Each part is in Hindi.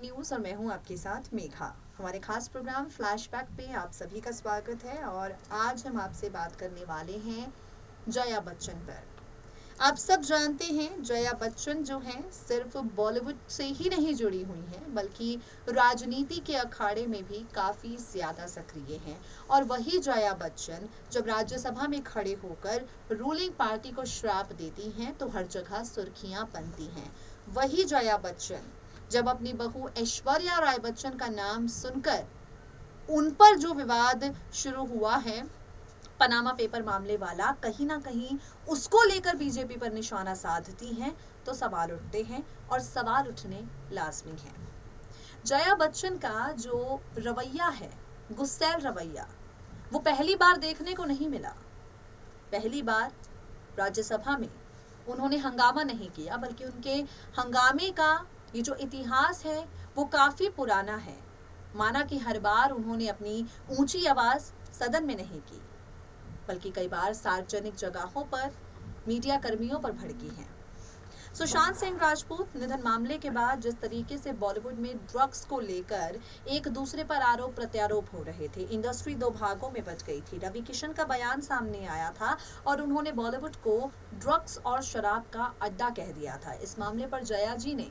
न्यूज़ और मैं हूं आपके साथ मेघा। हमारे खास प्रोग्राम फ्लैशबैक पे आप सभी का स्वागत है और आज हम आपसे बात करने वाले हैं जया बच्चन पर। आप सब जानते हैं जया बच्चन जो हैं सिर्फ बॉलीवुड से ही नहीं जुड़ी हुई हैं बल्कि राजनीति के अखाड़े में भी काफ़ी ज़्यादा सक्रिय हैं। और वही जया बच्चन जब राज्यसभा में खड़े होकर रूलिंग पार्टी को श्राप देती हैं तो हर जगह सुर्खियां बनती हैं। वही जया बच्चन जब अपनी बहू ऐश्वर्या राय बच्चन का नाम सुनकर उन पर जो विवाद शुरू हुआ है पनामा पेपर मामले वाला, कहीं ना कहीं उसको लेकर बीजेपी पर निशाना साधती हैं तो सवाल उठते हैं और सवाल उठने लाजमी हैं। जया बच्चन का जो रवैया है, गुस्सैल रवैया, वो पहली बार देखने को नहीं मिला। पहली बार राज्यसभा में उन्होंने हंगामा नहीं किया बल्कि उनके हंगामे का ये जो इतिहास है वो काफ़ी पुराना है। माना कि हर बार उन्होंने अपनी ऊंची आवाज़ सदन में नहीं की बल्कि कई बार सार्वजनिक जगहों पर मीडिया कर्मियों पर भड़की हैं। सुशांत सिंह राजपूत निधन मामले के बाद जिस तरीके से बॉलीवुड में ड्रग्स को लेकर एक दूसरे पर आरोप प्रत्यारोप हो रहे थे, इंडस्ट्री दो भागों में बंट गई थी। रवि किशन का बयान सामने आया था और उन्होंने बॉलीवुड को ड्रग्स और शराब का अड्डा कह दिया था। इस मामले पर जया जी ने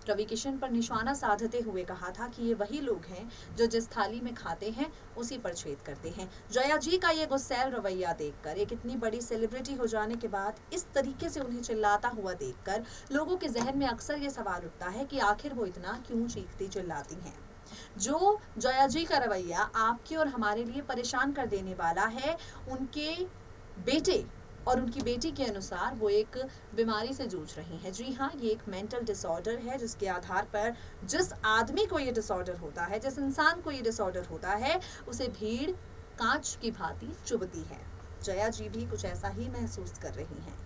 रवि किशन पर निशाना साधते हुए कहा था कि ये वही लोग हैं जो जिस थाली में खाते हैं उसी पर छेद करते हैं। जया जी का ये गुस्सैल रवैया देखकर, एक इतनी बड़ी सेलिब्रिटी हो जाने के बाद इस तरीके से उन्हें चिल्लाता हुआ देखकर लोगों के जहन में अक्सर ये सवाल उठता है कि आखिर वो इतना क्यों चीखती चिल्लाती हैं। जो जया जी का रवैया आपके और हमारे लिए परेशान कर देने वाला है, उनके बेटे और उनकी बेटी के अनुसार वो एक बीमारी से जूझ रही हैं। जी हाँ, ये एक मेंटल डिसऑर्डर है जिसके आधार पर जिस आदमी को ये डिसऑर्डर होता है, जिस इंसान को ये डिसऑर्डर होता है, उसे भीड़ कांच की भांति चुभती है। जया जी भी कुछ ऐसा ही महसूस कर रही हैं।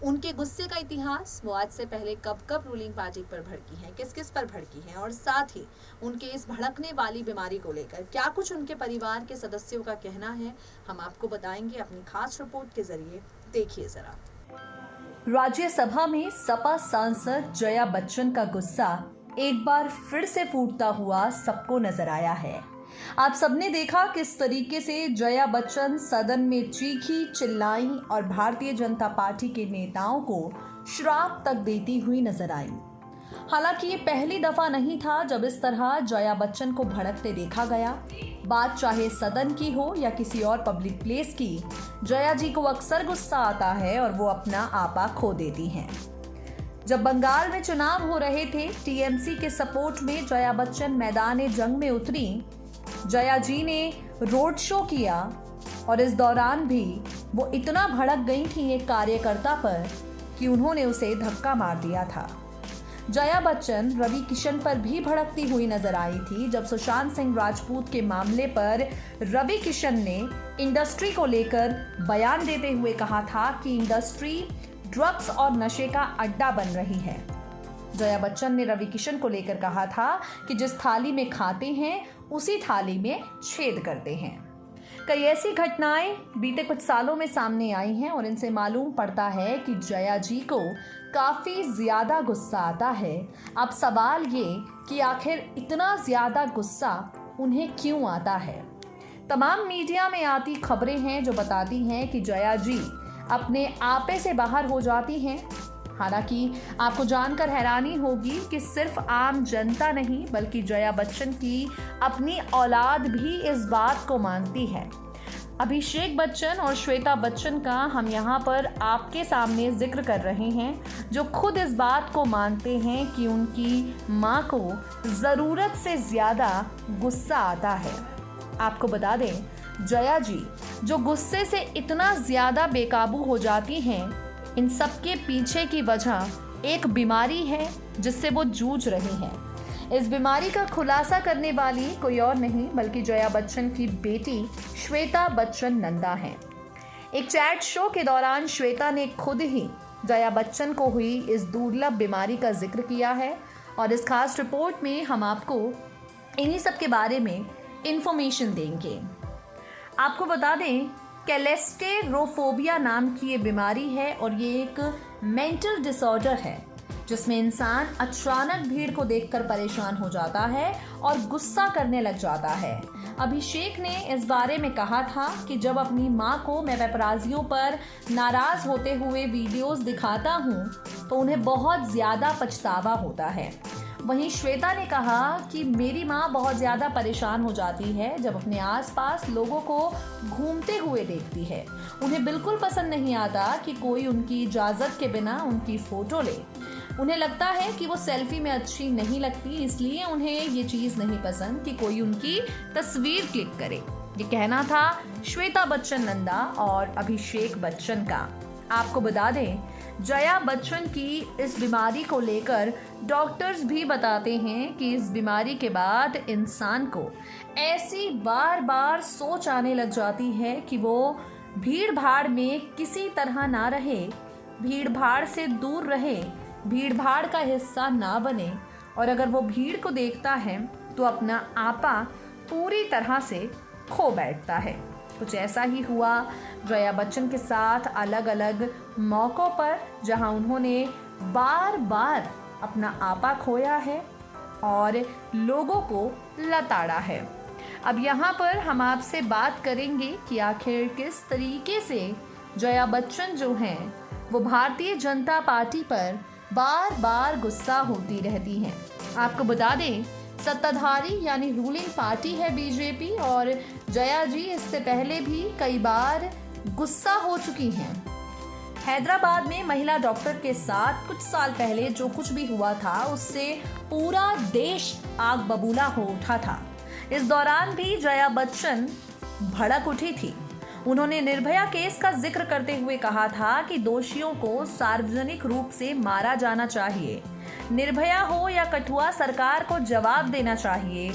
उनके गुस्से का इतिहास, वो आज से पहले कब कब रूलिंग पार्टी पर भड़की हैं, किस किस पर भड़की हैं, और साथ ही उनके इस भड़कने वाली बीमारी को लेकर क्या कुछ उनके परिवार के सदस्यों का कहना है, हम आपको बताएंगे अपनी खास रिपोर्ट के जरिए। देखिए जरा। राज्यसभा में सपा सांसद जया बच्चन का गुस्सा एक बार फिर से फूटता हुआ सबको नजर आया है। आप सबने देखा किस तरीके से जया बच्चन सदन में चीखी, चिल्लाई और भारतीय जनता पार्टी के नेताओं को श्राप तक देती हुई नजर आई। हालांकि ये पहली दफा नहीं था जब इस तरह जया बच्चन को भड़कते देखा गया। बात चाहे सदन की हो या किसी और पब्लिक प्लेस की, जया जी को अक्सर गुस्सा आता है और वो अपना आपा खो देती हैं। जब बंगाल में चुनाव हो रहे थे, टीएमसी के सपोर्ट में जया बच्चन मैदान जंग में उतरी। जया जी ने रोड शो किया और इस दौरान भी वो इतना भड़क गई थी एक कार्यकर्ता पर कि उन्होंने उसे धक्का मार दिया था। जया बच्चन रवि किशन पर भी भड़कती हुई नजर आई थी जब सुशांत सिंह राजपूत के मामले पर रवि किशन ने इंडस्ट्री को लेकर बयान देते हुए कहा था कि इंडस्ट्री ड्रग्स और नशे का अड्डा बन रही है। जया बच्चन ने रवि किशन को लेकर कहा था कि जिस थाली में खाते हैं उसी थाली में छेद करते हैं। कई ऐसी घटनाएं बीते कुछ सालों में सामने आई हैं और इनसे मालूम पड़ता है कि जया जी को काफ़ी ज़्यादा गुस्सा आता है। अब सवाल ये कि आखिर इतना ज़्यादा गुस्सा उन्हें क्यों आता है। तमाम मीडिया में आती खबरें हैं जो बताती हैं कि जया जी अपने आपे से बाहर हो जाती हैं। हालांकि आपको जानकर हैरानी होगी कि सिर्फ आम जनता नहीं बल्कि जया बच्चन की अपनी औलाद भी इस बात को मानती है। अभिषेक बच्चन और श्वेता बच्चन का हम यहाँ पर आपके सामने जिक्र कर रहे हैं, जो खुद इस बात को मानते हैं कि उनकी माँ को ज़रूरत से ज़्यादा गुस्सा आता है। आपको बता दें, जया जी जो गुस्से से इतना ज़्यादा बेकाबू हो जाती हैं, इन सब के पीछे की वजह एक बीमारी है जिससे वो जूझ रही हैं। इस बीमारी का खुलासा करने वाली कोई और नहीं बल्कि जया बच्चन की बेटी श्वेता बच्चन नंदा हैं। एक चैट शो के दौरान श्वेता ने खुद ही जया बच्चन को हुई इस दुर्लभ बीमारी का जिक्र किया है और इस खास रिपोर्ट में हम आपको इन्हीं सब के बारे में इंफॉर्मेशन देंगे। आपको बता दें, कैलेस्टेरोफोबिया नाम की ये बीमारी है और ये एक मेंटल डिसऑर्डर है जिसमें इंसान अचानक भीड़ को देखकर परेशान हो जाता है और गुस्सा करने लग जाता है। अभिषेक ने इस बारे में कहा था कि जब अपनी मां को मैं पेपराजियों पर नाराज होते हुए वीडियोस दिखाता हूं तो उन्हें बहुत ज्यादा पछतावा होता है। वहीं श्वेता ने कहा कि मेरी माँ बहुत ज़्यादा परेशान हो जाती है जब अपने आसपास लोगों को घूमते हुए देखती है। उन्हें बिल्कुल पसंद नहीं आता कि कोई उनकी इजाज़त के बिना उनकी फ़ोटो ले। उन्हें लगता है कि वो सेल्फी में अच्छी नहीं लगती, इसलिए उन्हें ये चीज़ नहीं पसंद कि कोई उनकी तस्वीर क्लिक करे। ये कहना था श्वेता बच्चन नंदा और अभिषेक बच्चन का। आपको बता दें, जया बच्चन की इस बीमारी को लेकर डॉक्टर्स भी बताते हैं कि इस बीमारी के बाद इंसान को ऐसी बार बार सोच आने लग जाती है कि वो भीड़ भाड़ में किसी तरह ना रहे, भीड़ भाड़ से दूर रहे, भीड़ भाड़ का हिस्सा ना बने, और अगर वो भीड़ को देखता है तो अपना आपा पूरी तरह से खो बैठता है। कुछ ऐसा ही हुआ जया बच्चन के साथ अलग अलग मौक़ों पर, जहां उन्होंने बार बार अपना आपा खोया है और लोगों को लताड़ा है। अब यहाँ पर हम आपसे बात करेंगे कि आखिर किस तरीके से जया बच्चन जो हैं वो भारतीय जनता पार्टी पर बार बार गुस्सा होती रहती हैं। आपको बता दें, सत्ताधारी यानी रूलिंग पार्टी है बीजेपी, और जया जी इससे पहले भी कई बार गुस्सा हो चुकी हैं। हैदराबाद में महिला डॉक्टर के साथ कुछ साल पहले जो कुछ भी हुआ था उससे पूरा देश आग बबूला हो उठा था। इस दौरान भी जया बच्चन भड़क उठी थी। उन्होंने निर्भया केस का जिक्र करते हुए कहा था कि दोषियों को सार्वजनिक रूप से मारा जाना चाहिए। निर्भया हो या कठुआ, सरकार को जवाब देना चाहिए।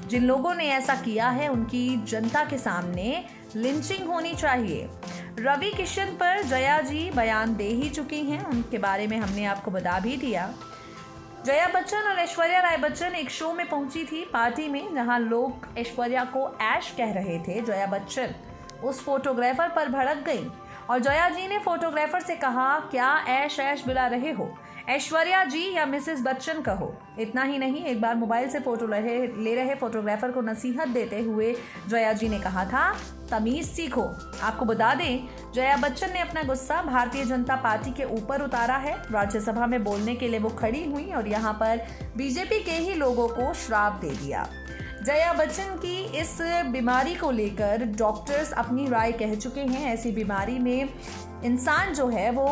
जिन लोगों ने ऐसा किया है उनकी जनता के सामने लिंचिंग होनी चाहिए। रवि किशन पर जया जी बयान दे ही चुकी हैं, उनके बारे में हमने आपको बता भी दिया। जया बच्चन और ऐश्वर्या राय बच्चन एक शो में पहुंची थी पार्टी में, जहां लोग ऐश्वर्या को ऐश कह रहे थे। जया बच्चन उस फोटोग्राफर पर भड़क गई और जया जी ने फोटोग्राफर से कहा, क्या ऐश ऐश बुला रहे हो, ऐश्वर्या जी या मिसेस बच्चन कहो। इतना ही नहीं, एक बार मोबाइल से फोटो ले रहे फोटोग्राफर को नसीहत देते हुए जया जी ने कहा था, तमीज सीखो। आपको बता दें, जया बच्चन ने अपना गुस्सा भारतीय जनता पार्टी के ऊपर उतारा है। राज्यसभा में बोलने के लिए वो खड़ी हुई और यहाँ पर बीजेपी के ही लोगों को श्राप दे दिया। जया बच्चन की इस बीमारी को लेकर डॉक्टर्स अपनी राय कह चुके हैं। ऐसी बीमारी में इंसान जो है वो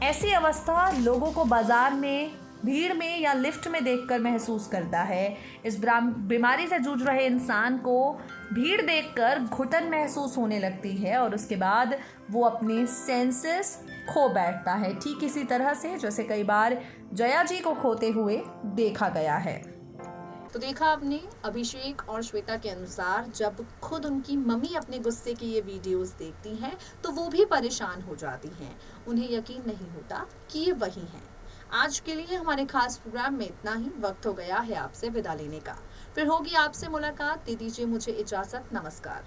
ऐसी अवस्था लोगों को बाजार में, भीड़ में या लिफ्ट में देखकर महसूस करता है। इस बीमारी से जूझ रहे इंसान को भीड़ देखकर घुटन महसूस होने लगती है और उसके बाद वो अपने सेंसेस खो बैठता है, ठीक इसी तरह से जैसे कई बार जया जी को खोते हुए देखा गया है। तो देखा आपने, अभिषेक और श्वेता के अनुसार जब खुद उनकी मम्मी अपने गुस्से की ये वीडियोस देखती हैं तो वो भी परेशान हो जाती हैं। उन्हें यकीन नहीं होता कि ये वही हैं। आज के लिए हमारे खास प्रोग्राम में इतना ही। वक्त हो गया है आपसे विदा लेने का। फिर होगी आपसे मुलाकात। दे दीजिए मुझे इजाजत। नमस्कार।